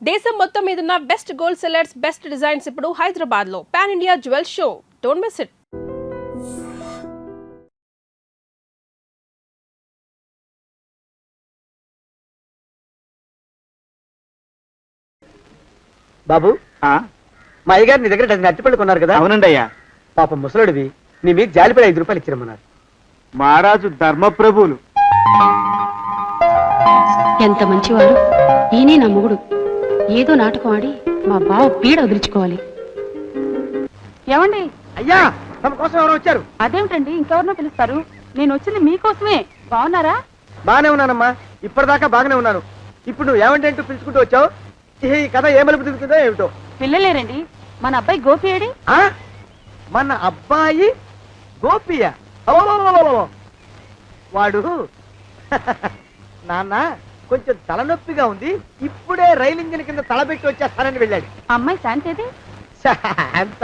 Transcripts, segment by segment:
దేశం మొత్తం మీదున్న best gold sellers, best designs ఇప్పుడు హైదరాబాద్ లో pan India jewel show. Don't miss it. బాబు, మా అయ్యగారు నీ దగ్గర డజన్ అరటిపళ్ళు కొన్నారు కదా? అవునండి అయ్యా. పాపం ముసలుడివి, నీ మీకు జాలిపడి 5 రూపాయలు ఇచ్చిరమ్మన్నారు. మహారాజు ధర్మప్రభువులు. ఎంత మంచివారు. ఈయనే నా మొగుడు. ఏదో నాటకం ఆడి మా బావ పీడ వదిలించుకోవాలి. ఏమండి? అయ్యా, తమ కోసం ఎవరు వచ్చారు? అదేమిటండి, ఇంకెవరినో పిలుస్తారు? నేను వచ్చింది మీకోసమే. బాగున్నారా? బాగానే ఉన్నానమ్మా, ఇప్పటిదాకా బాగానే ఉన్నాను. ఇప్పుడు నువ్వు ఏమంటే పిలుచుకుంటూ వచ్చావు. ఈ కథ ఏ మలుపు తిరుగుతుందో ఏమిటో. పిల్లలేరండి. మన అబ్బాయి గోపి ఏడి? మన అబ్బాయి గోపియ? వాడు నాన్న కొంచెం తలనొప్పిగా ఉంది, ఇప్పుడే రైలు ఇంజిన్ కింద తలబెట్టి వచ్చేస్తానని వెళ్ళాడు. అమ్మాయి శాంతి అంత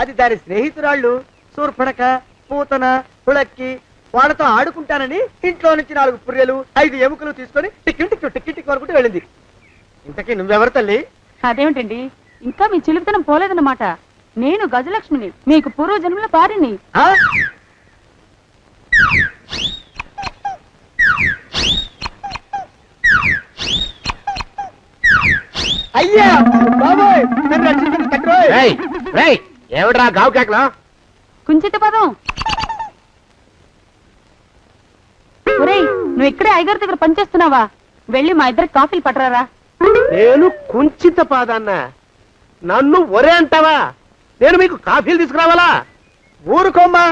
అది దాని స్నేహితురాళ్ళు సూర్పడక, పూతన, పుళక్కి వాళ్ళతో ఆడుకుంటానని ఇంట్లో నుంచి 4 పుర్రెలు 5 ఎముకలు తీసుకొని టిక్కి టిక్కి టిక్కి టిక్కి వరకు వెళ్ళింది. ఇంతకీ నువ్వెవరు తల్లి? అదేమిటండి, ఇంకా మీ చిలుపుతనం పోలేదన్నమాట. నేను గజలక్ష్మిని, మీకు పూర్వజన్మల భార్యని. అయ్యా బాబోయ్, నన్ను రక్షించండి తండ్రోయ్. ఏమిట్రా గావు కేకలో? కుంచిత పదం. ఒరేయ్, నువ్వు ఇక్కడే అయ్యగారి దగ్గర పనిచేస్తున్నావా? వెళ్ళి మా ఇద్దరికి కాఫీలు పట్టరారా? నేను కుంచిత పాదాన్న, నన్ను ఒరే అంటావా? నేను మీకు కాఫీలు తీసుకురావాలా? ఊరుకోమ్మా,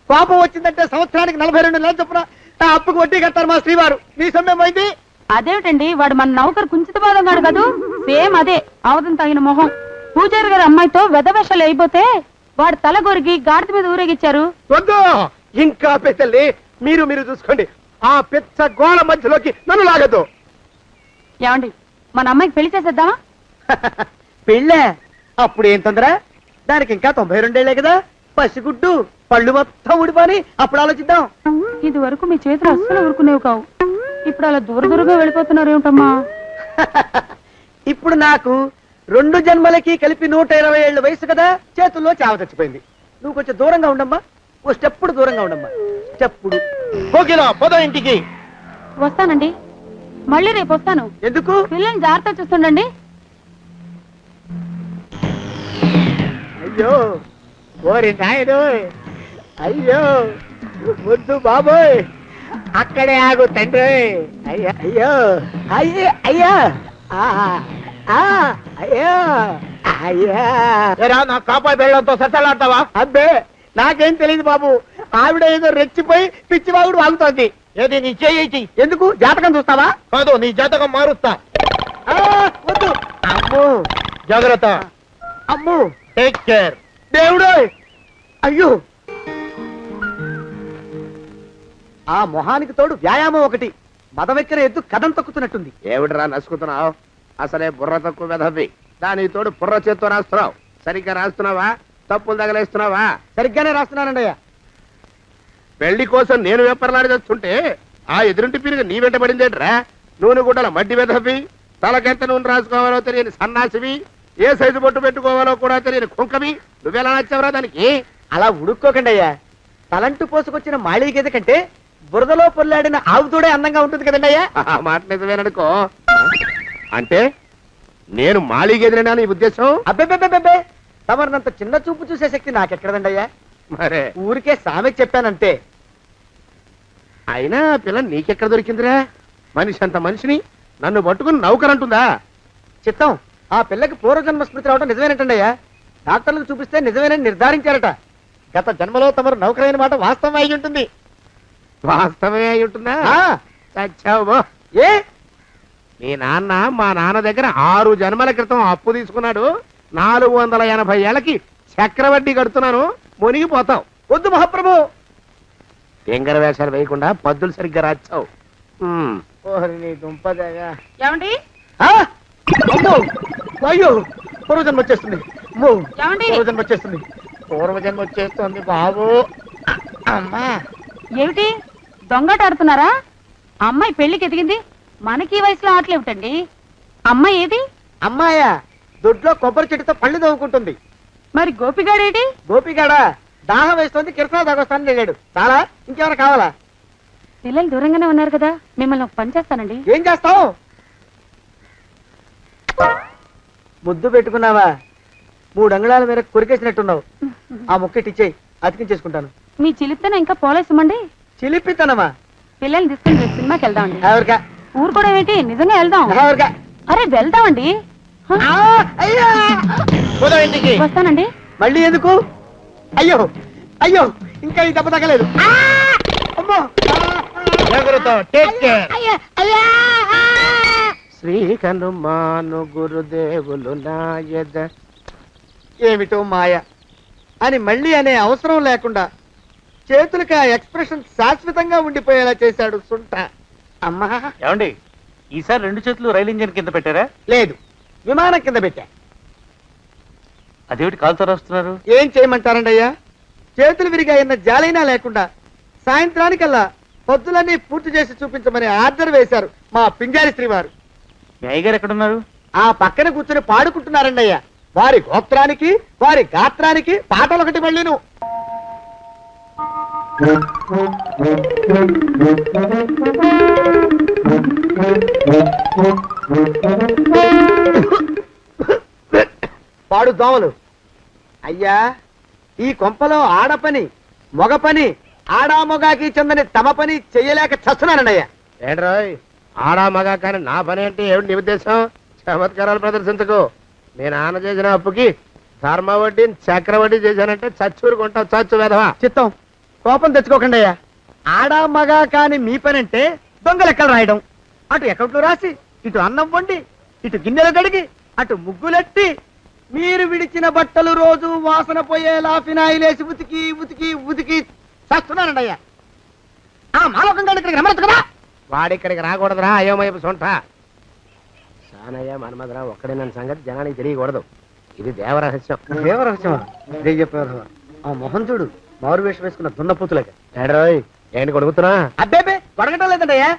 కోపం వచ్చిందంటే సంవత్సరానికి 42 నెలలు చొప్పున ఆ అప్పుకు వడ్డీ కట్టారు మా శ్రీవారు. నీ సొమ్మేం పోయింది? అదేమిటండి, వాడు మన నౌకరు కుంచిత పాదం గాడు కదూ. సేమ్ అదే, అవధం తగిన మొహం. పూజారి గారి అమ్మాయితో వెధవేషాలు అయిపోతే వాడు తల గొరిగి గాడిద మీద ఊరేగిచ్చారు. వద్దు, ఇంకా పెద్దల్ని మీరు చూసుకోండి. ఆ పెద్ద గోళ మధ్యలోకి నన్ను లాగద్దు. ఏమండి, మన అమ్మాయికి పెళ్లి చేసేద్దామా? పెళ్ళే? అప్పుడు ఏం తొందర? దానికి ఇంకా 92 ఏళ్లే కదా. పసిగుడ్డు పళ్ళు మొత్తం ఊడిపోని అప్పుడు ఆలోచిద్దాం. ఇది వరకు మీ చేతులు అస్సలు ఊరుకునేవి కావు. ఇప్పుడు అలా దూరదూరంగా వెళ్ళిపోతున్నారు ఏమిటమ్మా? ఇప్పుడు నాకు 2 జన్మలకి కలిపి 120 ఏళ్ళ వయసు కదా. చేతుల్లో చావ చచ్చిపోయింది. నువ్వు కొంచెం దూరంగా ఉండమ్మా, ఓ స్టెప్పుడు దూరంగా ఉండమ్మా. స్టెప్పుడు పోదా ఇంటికి. వస్తానండి, మళ్ళీ రేపు వస్తాను. ఎందుకు? పిల్లల్ని జాగ్రత్త చూస్తుండండి. అయ్యో ఓరి నాయుడు, అయ్యో వద్దు బాబోయ్, అక్కడే ఆగు తండ్రి. అయ్యా అయ్యో అయ్యో అయ్యా అయ్యో అయ్యా. నా కాపాయి బెళ్ళంతో సత్తలాడతావా? అబ్బే, నాకేం తెలియదు బాబు. ఆవిడ ఏదో రెచ్చిపోయి పిచ్చివాగుడు వాగుతోంది. ఏది నీ చేయి? ఎందుకు? జాతకం చూస్తావా? కాదు, నీ జాతకం మారుస్తా. వద్దు. అమ్మో, జాగ్రత్త. అమ్మో, టేక్ కేర్. దేవుడు. అయ్యో, ఆ మొహానికి తోడు వ్యాయామం ఒకటి. మదవెక్కిన ఎద్దు కథం తొక్కుతున్నట్టుంది. ఏమిటిరా నసుకుతున్నావు? అసలే బుర్ర తక్కువ వెధవి. దాని తోడు బుర్ర చేత్తో రాస్తున్నావు. సరిగ్గా రాస్తున్నావా? తప్పులు తగలేస్తున్నావా? సరిగ్గానే రాస్తున్నానండి అయ్యా. పెళ్లి కోసం నేను వెప్పర్లాడి చేస్తుంటే ఆ ఎదురింటి పీరుగా నీ వెంట పడిందేట్రా? నూనె గుడ్డల మడ్డి వెధవి, తలకెంత నూనె రాసుకోవాలో తెలియని సన్నాసివి, ఏ సైజు బొట్టు పెట్టుకోవాలో కూడా తెలియని కుంకవి. నువ్వెలా నచ్చావురా దానికి? అలా ఉడుక్కోకండి అయ్యా. తలంటు పోసుకొచ్చిన మాళీ గేదె కంటే బురదలో పొల్లాడిన ఆవుతోడే అందంగా ఉంటుంది కదండి అయ్యా. ఆ మాట నిజమేననుకో. అంటే నేను మాళీగేదినా నీ ఉద్దేశం? అబ్బెబ్బెబ్బెబ్బే, తమరినంత చిన్న చూపు చూసే శక్తి నాకెక్కడదండి అయ్యా. మరే ఊరికే సామె చెప్పానంతే. అయినా పిల్ల నీకెక్కడ దొరికిందిరా? మనిషి అంత మనిషిని నన్ను పట్టుకుని నౌకరంటుందా? చిత్తం, ఆ పిల్లకి పూర్వజన్మ స్మృతి రావడం నిజమేనటండి అయ్యా. డాక్టర్లకు చూపిస్తే నిజమేనని నిర్ధారించారట. గత జన్మలో తమరు నౌకరైన మాట వాస్తవం అయి ఉంటుంది. వాస్తవమే అయి ఉంటుందా? చచ్చావు. ఏ? మీ నాన్న మా నాన్న దగ్గర 6 జన్మల క్రితం అప్పు తీసుకున్నాడు. 480 ఏళ్ళకి చక్రవడ్డీ కడుతున్నాను. మునిగిపోతావు. వద్దు మహాప్రభు. ఎంగర వేషాలు వేయకుండా పద్దులు సరిగ్గా రాచావు. ఏమండి? అయ్యో, పూర్వజన్మ వచ్చేస్తుంది. ఏమండి? పూర్వజన్మ వచ్చేస్తుంది. పూర్వజన్మ వచ్చేస్తుంది బాబు. అమ్మా, ఏమిటి దొంగట ఆడుతున్నారా? అమ్మాయి పెళ్లికి ఎదిగింది, మనకి ఈ వయసులో ఆటలేమిటండి? అమ్మాయి ఏది? అమ్మాయా దొడ్లో కొబ్బరి చెట్టుతో పళ్ళు తవ్వుకుంటుంది. మరి గోపిగాడేటి? గోపిగాడ దాహం వేస్తుంది, కిరసా తాగొస్తానని వెళ్ళాడు. చాలా ఇంకేమైనా కావాలా? పిల్లలు దూరంగానే ఉన్నారు కదా, మిమ్మల్ని ఒక పని చేస్తానండి. ఏం చేస్తావు? ముద్దు పెట్టుకున్నావా? 3 అంగుళాల మేర కొరికేసినట్టున్నావు. ఆ ముక్కటి ఇచ్చేయి, అతికించేసుకుంటాను. మీ చిలిపితేనే ఇంకా పోలేసమండి. చిలిపితనమా? పిల్లల్ని తీసుకుని రేపు సినిమాకి వెళ్దామండి. ఎవరికా? ఊరు కూడా ఏంటి, నిజంగా వెళ్దాం. ఎవరికా? అరే వెళ్దామండి. హ, అయ్యా పోదాం ఇంటికి. వస్తానండి. మళ్ళీ ఎందుకు? అయ్యో అయ్యో, ఇంకా ఈ దెబ్బ తగ్గలేదు. అమ్మో! శ్రీ హనుమాను గురుదేవులు నాయద. ఏమిటో మాయ అని మళ్ళీ అనే అవసరం లేకుండా చేతులకి ఆ ఎక్స్ప్రెషన్ శాశ్వతంగా ఉండిపోయేలా చేశాడు సుంట. అమ్మా ఏమండి, ఈసారి 2 చేతులు రైలు ఇంజిన్ కింద పెట్టారా? లేదు, విమానం కింద పెట్టా. అదేమిటి కాలుతో రాస్తున్నారు? ఏం చేయమంటారండి అయ్యా? చేతులు విరిగాయన్న జాలైనా లేకుండా సాయంత్రానికల్లా పొద్దులన్నీ పూర్తి చేసి చూపించమని ఆర్డర్ వేశారు మా పింజారి శ్రీవారు. మీ అయ్యగారు ఎక్కడున్నారు? ఆ పక్కన కూర్చొని పాడుకుంటున్నారండి అయ్యా. వారి గోత్రానికి వారి గాత్రానికి పాటలు ఒకటి మళ్ళీను. పాడు దోమలు. అయ్యా, ఈ కొంపలో ఆడపని మొగ పని ఆడా మొగాకి చెందని తమ పని చెయ్యలేక చస్తున్నానండి అయ్యా. ఏంట్రాయ్ ఆడా మగా కానీ నా పని అంటే ఏమిటి నీ ఉద్దేశం? చమత్కారాలు ప్రదర్శించకు. మీ నాన్న చేసిన అప్పుకి ధర్మ వడ్డీ చక్ర వడ్డీ చేశానంటే చచ్చూరుకుంటావు, చచ్చు వెధవా. చిత్తం, కోపం తెచ్చుకోకండి అయ్యా. ఆడా మగా కాని మీ పని అంటే దొంగ లెక్కలు రాయడం. అటు అకౌంట్లో రాసి, ఇటు అన్నం వండి, ఇటు గిన్నెలు కడిగి, అటు ముగ్గులెట్టి, మీరు విడిచిన బట్టలు రోజు వాసన పోయేలా ఫినాయిలేసి ఉతికి ఉతికి ఉతికి చేస్తున్నానండి అయ్యా. ఆ మాలోకం గారి ఇక్కడికి రమ్మనొచ్చు కదా. వాడిక్కడికి రాకూడదురా అయోమయపు సొంట. సానయ్య మన్మధరా ఒక్కడే నన్ను సంగతి జనానికి తెలియకూడదు. ఇది దేవరహస్యం. దేవరహస్యమా? ఇదే చెప్పారు. ఆ మొహం చూడు, మారు వేషం వేసుకున్న దున్నపోతులకి. ఏడ్రోయ్ ఏంటి కొడుకుతున్నా? అబ్బేబే కొడగటం లేదండి అయ్యా.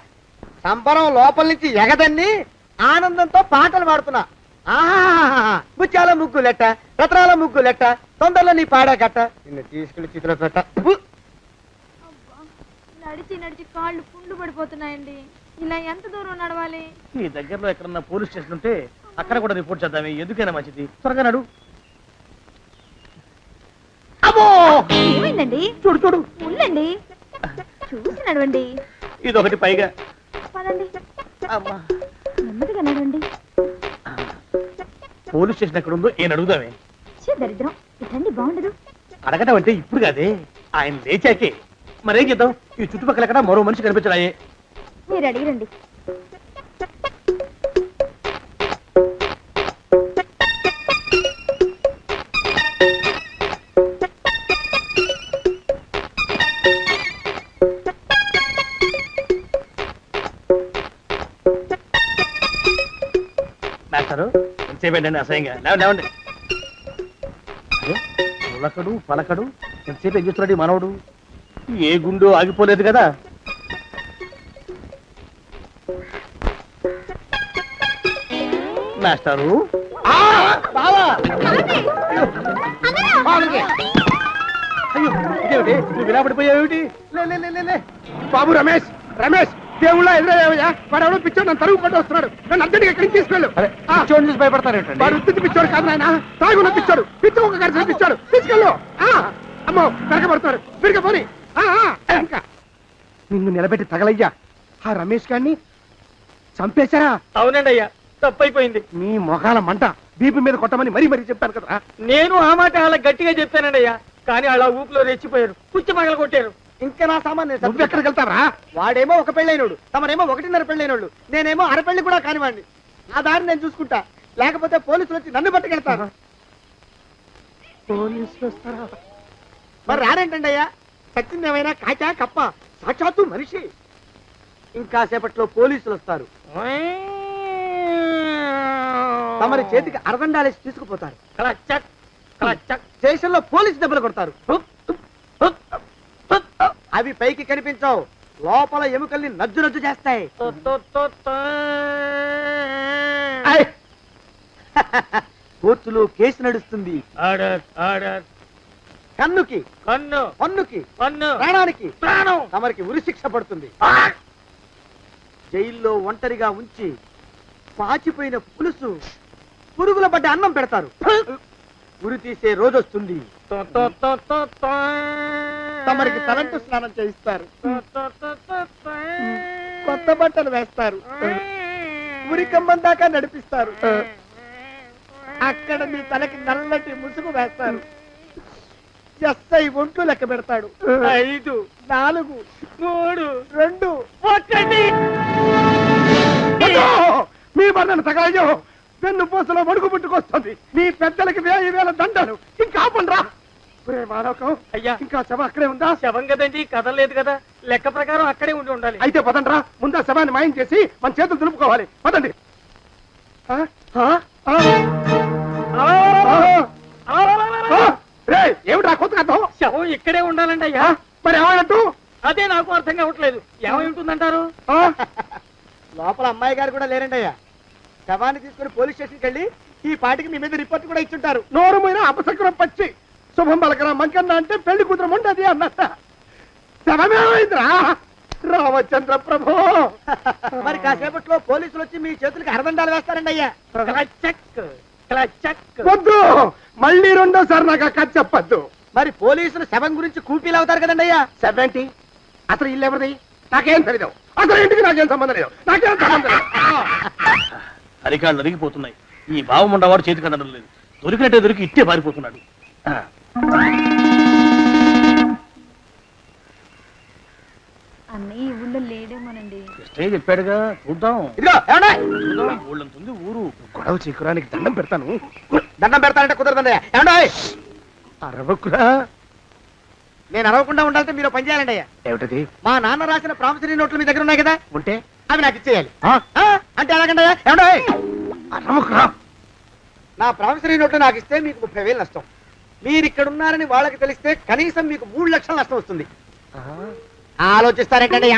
సంబరం లోపల నుంచి ఎగదన్ని ఆనందంతో పాటలు పాడుతున్నా. ఆహా, ముత్యాల ముగ్గులెట్ట, రత్నాల ముగ్గులెట్ట, తొందరలో నీ పాడా కట్ట, నిన్ను తీసుకెళ్లి చిత్ర పెట్ట. నడిచి నడిచి కాళ్ళు పుండ్లు పడిపోతున్నాయండి. ఇలా ఎంత దూరం నడవాలి? ఈ దగ్గరలో ఎక్కడన్నా పోలీస్ స్టేషన్ ఉంటే అక్కడ కూడా రిపోర్ట్ చేద్దామే, ఎందుకైనా మంచిది. త్వరగా నడు. అమ్మో! ఏమైందండి? చూడు చూడు. ఉండండి, చూసి నడవండి. ఇదొకటి పైగా. పదండి, అమ్మా, నెమ్మదిగా నడవండి. పోలీస్ స్టేషన్ ఎక్కడ ఉందో ఏం అడుగుదామే. దరిద్రం, ఇటండి బాగుండదు. అడగటం అంటే ఇప్పుడు కాదే, ఆయన లేచాకే. మరేం చేద్దాం, ఈ చుట్టుపక్కల ఎక్కడ మరో మనిషి కనిపించడాయే. మీరు అడిగిరండి. మాస్టారు ఎంతసేపేంటండి అసహ్యంగా? లేవండి. అరే పులకడు పలకడు, ఎంతసేపు ఏం చేస్తున్నాడు ఈ మనవడు? ఏ గుండు ఆగిపోలేదు కదా. మాస్టారు అయ్యో ఇదేమిటి, నువ్వు ఇలా పడిపోయావేమిటి? లే. బాబు రమేష్, రమేష్ దేవుళ్ళ ఎదురయ్యా. వాడు ఎవడో పిచ్చోడు నన్ను తరుగు పట్టి వస్తున్నాడు. నన్ను అద్దెకి ఎక్కడికి తీసుకెళ్ళు. చూడండి చూసి భయపడతారేంటండి? వాడు ఉత్తి పిచ్చోడు కాదు నాయన, తాగున్న పిచ్చాడు, పిచ్చి ఒక గడిచిన పిచ్చాడు. తీసుకెళ్ళు. అమ్మో వెనకబడుతున్నాడు, తిరిగి పోని. ఇంకా నిన్ను నిలబెట్టి తగలయ్యా. ఆ రమేష్ గారిని చంపేశారా? అవునండి అయ్యా, తప్పైపోయింది. నీ మొఖాల మంట బీపీ మీద కొట్టమని మరీ మరీ చెప్పాను కదా. నేను ఆ మాట అలా గట్టిగా చెప్పానండి అయ్యా, కానీ అలా ఊపిలో రెచ్చిపోయారు, పుచ్చి పగల కొట్టారు. ఇంకా నా సామాన్ నువ్వు ఎక్కడికి వెళ్తావరా? వాడేమో ఒక పెళ్ళైనోడు, తమరేమో 1.5 పెళ్ళైనోళ్ళు, నేనేమో అరపెళ్ళి కూడా కానివ్వండి. ఆ దారి నేను చూసుకుంటా, లేకపోతే పోలీసులు వచ్చి నన్ను పట్టుకెళ్తారు. పోలీసులు వస్తారా? మరి రారేంటండి అయ్యా? సచ్చింది ఏమైనా కాచా కప్ప, సాక్షాత్తు మనిషి. ఇంకా సేపట్లో పోలీసులు వస్తారు, తమరి చేతికి అరదండాలేసి తీసుకుపోతారు. స్టేషన్ లో పోలీసు దెబ్బలు కొడతారు. అవి పైకి కనిపించవు, లోపల ఎముకల్ని నజ్జు నజ్జు చేస్తాయి. కోర్టులో కేసు నడుస్తుంది. Order order. కన్నుకి కన్ను పన్నుకి కన్ను ప్రాణానికి ప్రాణం. తమరికి ఉరిశిక్ష పడుతుంది. జైల్లో ఒంటరిగా ఉంచి పాచిపోయిన పులుసు పురుగుల పడ్డ అన్నం పెడతారు. ఉరి తీసే రోజు వస్తుంది. తమరికి తలంటు స్నానం చేయిస్తారు. కొత్త బట్టలు వేస్తారు. ఉరికంబం దాకా నడిపిస్తారు. అక్కడ మీ తలకి నల్లటి ముసుగు వేస్తారు. ఎస్ఐ ఒంట్లు లెక్క పెడతాడు. 5 4 3 2 1. మీ బంధన సగాయం వెన్ను పూసలో వడుగు పుట్టుకొస్తుంది. మీ పెద్దలకి 1000 దండలు. ఇంకా ఆపండ్రా. మానవకం అయ్యా, ఇంకా శవ అక్కడే ఉందా? శవం కదండి, కదలేదు కదా. లెక్క ప్రకారం అక్కడే ఉండాలి. అయితే పదండ్రా. ముందా శవాన్ని మాయం చేసి మన చేతులు దులుపుకోవాలి. పదండి. ఏమిటా కొత్త కథ? శవం ఇక్కడే ఉండాలండి అయ్యా. మరి ఏమైనట్టు? అదే నాకు అర్థం కావట్లేదు. ఏమై ఉంటుందంటారు? లోపల అమ్మాయి గారు కూడా లేరండి అయ్యా. శవాన్ని తీసుకుని పోలీస్ స్టేషన్కి వెళ్ళి ఈ పాటికి మీ మీద రిపోర్ట్ కూడా ఇచ్చుంటారు. నోరు మీద అపశకునం పచ్చి శుభం పలకరా మంకన్న అంటే పెళ్లి కూతురు ఉండదు అన్నట్ట. శవమేమైందిరా రామచంద్ర ప్రభు. మరి కాసేపట్లో పోలీసులు వచ్చి మీ చేతులకి అరదండాలు వేస్తారండి అయ్యా. వద్దు, మళ్ళీ రెండోసారి నాకు కథ చెప్పద్దు. మరి పోలీసులు శవం గురించి కూపీలు అవుతారు కదండి అయ్యా. శవేంటి? అసలు ఇల్లు ఎవరిది? నాకేం తెలియదు. అసలు ఇంటికి నాకేం సంబంధం లేదు. నాకేం సంబంధం లేదు. అరికాళ్ళు అరిగిపోతున్నాయి. ఈ భావం ఉండవాడు చేతికి అందడం లేదు. దొరికినట్టే దొరికి ఇట్టే పారిపోతున్నాడు. అన్నయ్య ఈ ఊళ్ళో లేడేమోనండి. కృష్ణయ్య చెప్పాడుగా, చూద్దాం. ఇదిగో ఏమండే? ఊళ్ళంతుంది ఊరు. గొడవ చీకురానికి దండం పెడతాను. దండం పెడతానంటే కుదరదండి. ఏమండే? అరవకురా. నేను అరవకుండా ఉండాలంటే మీరు పని చేయాలండి అయ్యా. ఏమిటది? మా నాన్న రాసిన ప్రామిసరీ నోట్లు మీ దగ్గర ఉన్నాయి కదా, ఉంటే అవి నాకు ఇచ్చేయాలి. అంటే ఎలాగండి అయ్యా? ఏమండే? అరవకురా. నా ప్రామిసరీ నోట్లు నాకు ఇస్తే మీకు 30,000 నష్టం. మీరు ఇక్కడ ఉన్నారని వాళ్ళకి తెలిస్తే కనీసం మీకు 3 లక్షల నష్టం వస్తుంది. ఆలోచిస్తారేంటండి?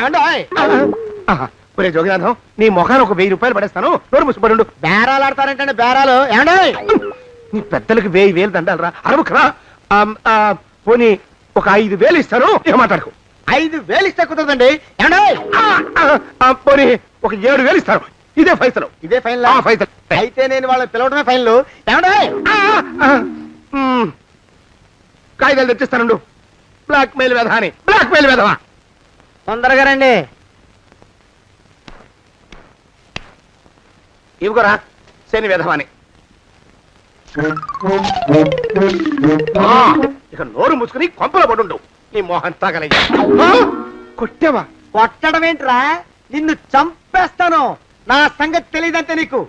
జోగినాథం, నీ మొఖాన్ని ఒక 1000 రూపాయలు పడేస్తాను. నోరు ముసుపడు. బేరాలు ఆడతారేంటండి? బేరాలు ఏమండి? నీ పెద్దలకు 1000 దండాలరా. అరవకురా. పోనీ ఒక 5,000 ఇస్తాను. ఏమాటాడుకో. 5,000 ఇస్తే కుదరదండి. ఏమండి? పోనీ ఒక 7,000 ఇస్తాను. ఇదే ఫైసలు. ఇదే ఫైన్? ఫైసల్ అయితే నేను వాళ్ళని పిలవడమే ఫైన్లు. ఏమండి? కాగితాలు తెచ్చిస్తాను. బ్లాక్ మెయిల్ వెధవా. బ్లాక్ మెయిల్ వెధవా. తొందరగా రండి. ఇవిగోరా శని వెధవాని. ఇక నోరు మూసుకుని కొంపలో పడుండు. నీ మోహన్ తాగలయ్యా. కొట్టావా? కొట్టడం ఏంట్రా? నిన్ను చంపేస్తాను. నా సంగతి తెలియదంటే నీకు.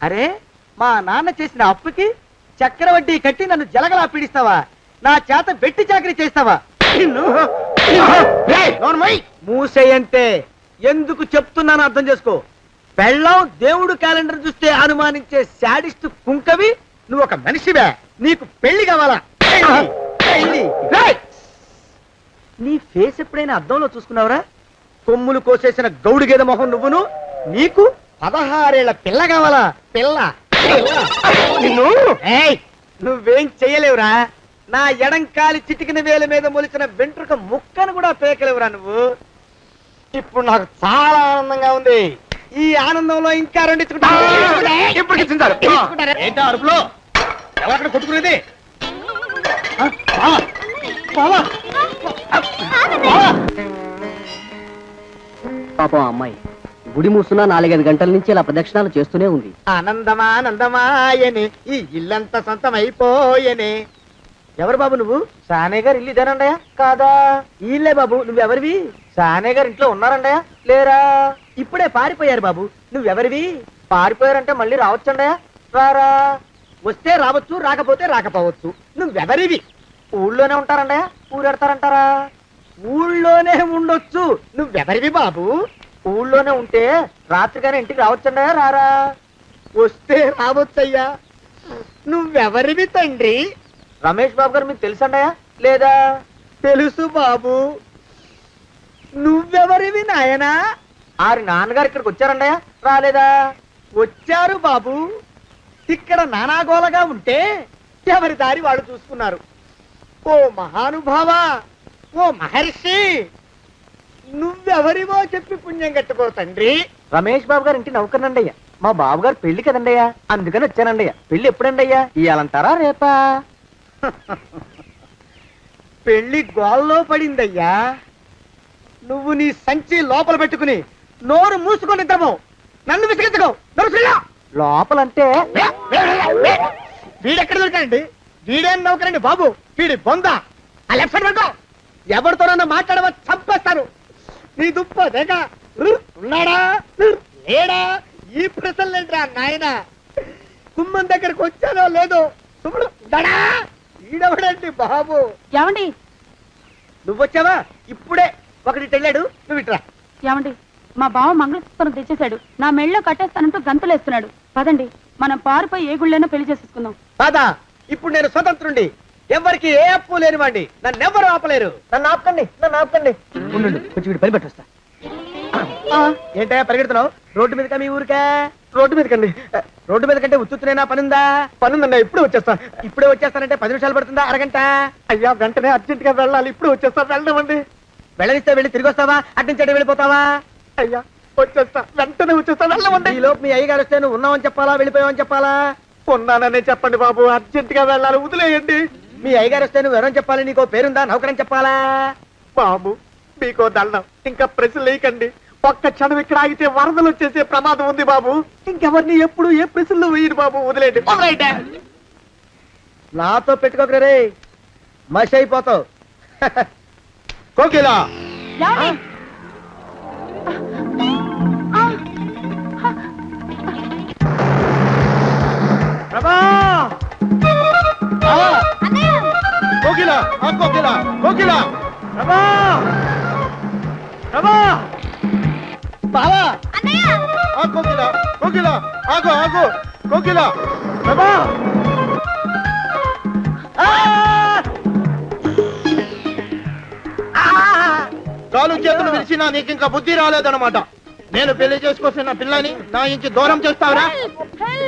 అరే, మా నాన్న చేసిన అప్పుకి చక్రవడ్డీ కట్టి నన్ను జలగలా పీడిస్తావా? నా చేత వెట్టి చాకరీ చేస్తావా? మూసేయంటే ఎందుకు చెప్తున్నాను అర్థం చేసుకో. పెళ్ళం దేవుడు క్యాలెండర్ చూస్తే అనుమానించే శాడిస్ట్ కుంకవి నువ్వు ఒక మనిషివే. నీకు పెళ్లి కావాలా? పెళ్లి. నీ ఫేస్ ఎప్పుడైనా అద్దంలో చూసుకున్నావురా? కొమ్ములు కోసేసిన గౌడు గేదె మొహం నువ్వును. నీకు 16 ఏళ్ల పిల్ల కావాలా? పిల్ల. నువ్వేం చెయ్యలేవురా. నా ఎడంకాలి చిటికిన వేల మీద మొలిచిన వెంట్రుక ముక్కను కూడా పేకలేవురా నువ్వు. ఇప్పుడు నాకు చాలా ఆనందంగా ఉంది. ఈ ఆనందంలో ఇంకా 2 ఏంటా అరుపులో? ఎవరక్కడ కొట్టుకునేది? పాపం అమ్మాయి గుడి మూస్తున్నా 4-5 గంటల నుంచి ఇలా ప్రదక్షిణాలు చేస్తూనే ఉంది. ఆనందమానందమాయనే ఈ ఇల్లంతా సొంతం అయిపోయనే. ఎవరు బాబు నువ్వు? సానే గారు ఇల్లు ఇదేనండయా? కాదా? ఇల్లే బాబు. నువ్వెవరివి? సానే గారు ఇంట్లో ఉన్నారండయా? లేరా? ఇప్పుడే పారిపోయారు బాబు. నువ్వెవరివి? పారిపోయారంటే మళ్ళీ రావచ్చండయా? రారా. వస్తే రావచ్చు, రాకపోతే రాకపోవచ్చు. నువ్వెవరివి? ఊళ్ళోనే ఉంటారండయా? ఊరెడతారంటారా? ఊళ్ళోనే ఉండొచ్చు. నువ్వెవరివి బాబు? ఊళ్ళోనే ఉంటే రాత్రిగానే ఇంటికి రావచ్చండయా? రారా. వస్తే రావచ్చయ్యా. నువ్వెవరివి తండ్రి? రమేష్ బాబు గారు మీకు తెలుసండయా? లేదా? తెలుసు బాబు. నువ్వెవరివి నాయనా? ఆరి నాన్నగారు ఇక్కడికి వచ్చారండయా? రాలేదా? వచ్చారు బాబు. ఇక్కడ నానాగోలగా ఉంటే ఎవరి దారి వాళ్ళు చూసుకున్నారు. ఓ మహానుభావ, ఓ మహర్షి, నువ్వెవరివో చెప్పి పుణ్యం కట్టుకో తండ్రి. రమేష్ బాబు గారు ఇంటి నౌకర్నండయ్యా. మా బాబు గారు పెళ్లి కదండయ్యా, అందుకని వచ్చానండయ్యా. పెళ్లి ఎప్పుడండయ్యా? ఇయ్యాలంటారా రేపా? పెళ్లి గోల్లో పడిందయ్యా. నువ్వు నీ సంచి లోపల పెట్టుకుని నోరు మూసుకొని నిద్రపో. నన్ను విసిగించుకో. లోపలంటే వీడెక్కడ దొరికాడండి? వీడేం నౌకరండి బాబు, వీడి బొంద. ఆ లెఫ్ట్ సైడ్ పడుకో. ఎవరితోనన్నా మాట్లాడవా చంపేస్తాను. నీ దుప్ప దేక ఉన్నాడా లేడా? ఈ ప్రశ్నలేంట్రా నాయన. కుమ్మం దగ్గరకు వచ్చానో లేదో సుమ్ముడు ఉన్నాడా? ఈడవడండి బాబు. ఏమండి నువ్వొచ్చావా? ఇప్పుడే ఒకటి వెళ్ళాడు, నువ్వు ఇట్రా. ఏమండి, మా బావ మంగళసూత్రం తెచ్చేశాడు. నా మెళ్ళో కట్టేస్తానంటూ గంతులేస్తున్నాడు. పదండి, మనం పారిపోయి ఏ గుళ్ళైనా పెళ్లి చేసేసుకుందాం. కాదా? ఇప్పుడు నేను స్వతంత్రుండి, ఎవరికి ఏ అప్పు లేని వాడిని. నన్ను ఎవరు ఆపలేరు. నన్ను ఆపకండి, నన్ను ఆపకండి. ఉండు, కొంచెం వీడి పని పెట్టొస్తా. ఏంటయ్యా పరిగెడుతున్నావు? రోడ్డు మీదకా మీ ఊరికా? రోడ్డు మీదకండి. రోడ్డు మీద కంటే ఉత్తునేనా పనుందా? పనుందన్నా, ఇప్పుడే వచ్చేస్తా. ఇప్పుడే వచ్చేస్తానంటే 10 నిమిషాలు పడుతుందా? అరగంట? అయ్యా వెంటనే అర్జెంట్ గా వెళ్ళాలి. ఇప్పుడు వచ్చేస్తా. వెళ్ళమండి. వెళ్ళనిస్తే వెళ్ళి తిరిగి వస్తావా? అడ్డించండి వెళ్ళిపోతావా? అయ్యా వచ్చేస్తా, వెంటనే వచ్చేస్తా. వెళ్ళమండి. ఈ లోపు మీ అయ్యగారు వస్తే నువ్వు ఉన్నావని చెప్పాలా, వెళ్ళిపోయావని చెప్పాలా? ఉన్నాననే చెప్పండి బాబు, అర్జెంట్ గా వెళ్ళాలి, వదిలేయండి. మీ అయ్యగారు వస్తే నువ్వు ఎవరని చెప్పాలి? నీకో పేరుందా, నౌకరని చెప్పాలా? బాబు మీకో దండం, ఇంకా ప్రశ్నలు వేయకండి. ఒక్క క్షణం ఇక్కడ ఆగితే వరదలు వచ్చేసే ప్రమాదం ఉంది బాబు. ఇంకెవరిని ఎప్పుడు ఏ ప్రశ్నలు వేయరు బాబు, వదిలేండి. నాతో పెట్టుకోకరే, మషి అయిపోతావు. కోకిలా ఏమండి? ప్రభా! కోకిలా కోకిలా కోకిలా ప్రభా! ప్రభా! బావా! కోకిలా కోకిలా ఆగు ఆగు కోకిలా ప్రభా! ఆ! కాలు చేతులు విరిచినా నీకు ఇంకా బుద్ధి రాలేదన్నమాట. నేను పెళ్లి చేసుకొస్తున్న పిల్లని నా ఇంటి దూరం చేస్తావురా?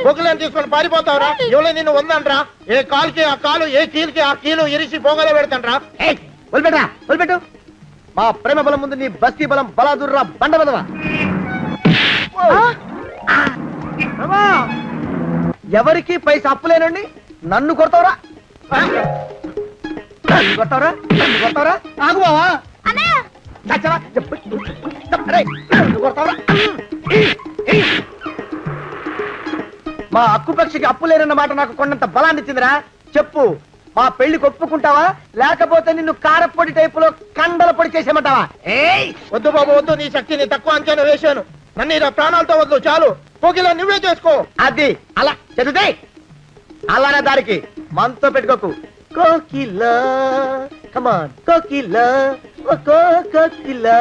బొగ్గులను తీసుకొని పారిపోతావురా? ఎవరో నిన్ను ఉందంట్రా? ఏ కాలుకి ఆ కాలు, ఏ కీలుకి ఆ కీలు ఇరిసి పోగల పెడతాంట్రా? వదిలిపెట్టరా, వదిలిపెట్టు. మా ప్రేమ బలం ముందు నీ బస్తీ బలం బలాదుర్రా బండ బలవా. ఎవరికి పైసా అప్పులేనండి నన్ను కొడతావురా? నన్ను కొడతావురా? నన్ను కొడతావురా? ఆగు బావా. చచ్చరా? అరేయ్, నన్ను కొడతావురా? మా అక్కుపక్షికి అప్పు లేనన్న మాట నాకు కొండంత బలాన్ని ఇచ్చిందిరా. చెప్పు, మా పెళ్లికి ఒప్పుకుంటావా, లేకపోతే నిన్ను కారపొడి టైపులో కండల పొడి చేసేమంటావా? ఏయ్ వద్దు బాబు వద్దు, నీ శక్తిని తక్కువ అంచనా వేశాను. నన్ను ఇలా ప్రాణాలతో వద్దు, చాలు. కోకిలా నువ్వే చేసుకో. అది అలా చదివితే అలానే దారికి మనతో పెట్టుకోకు. కోకిలా కమాన్, కోకిలా కోకిలా.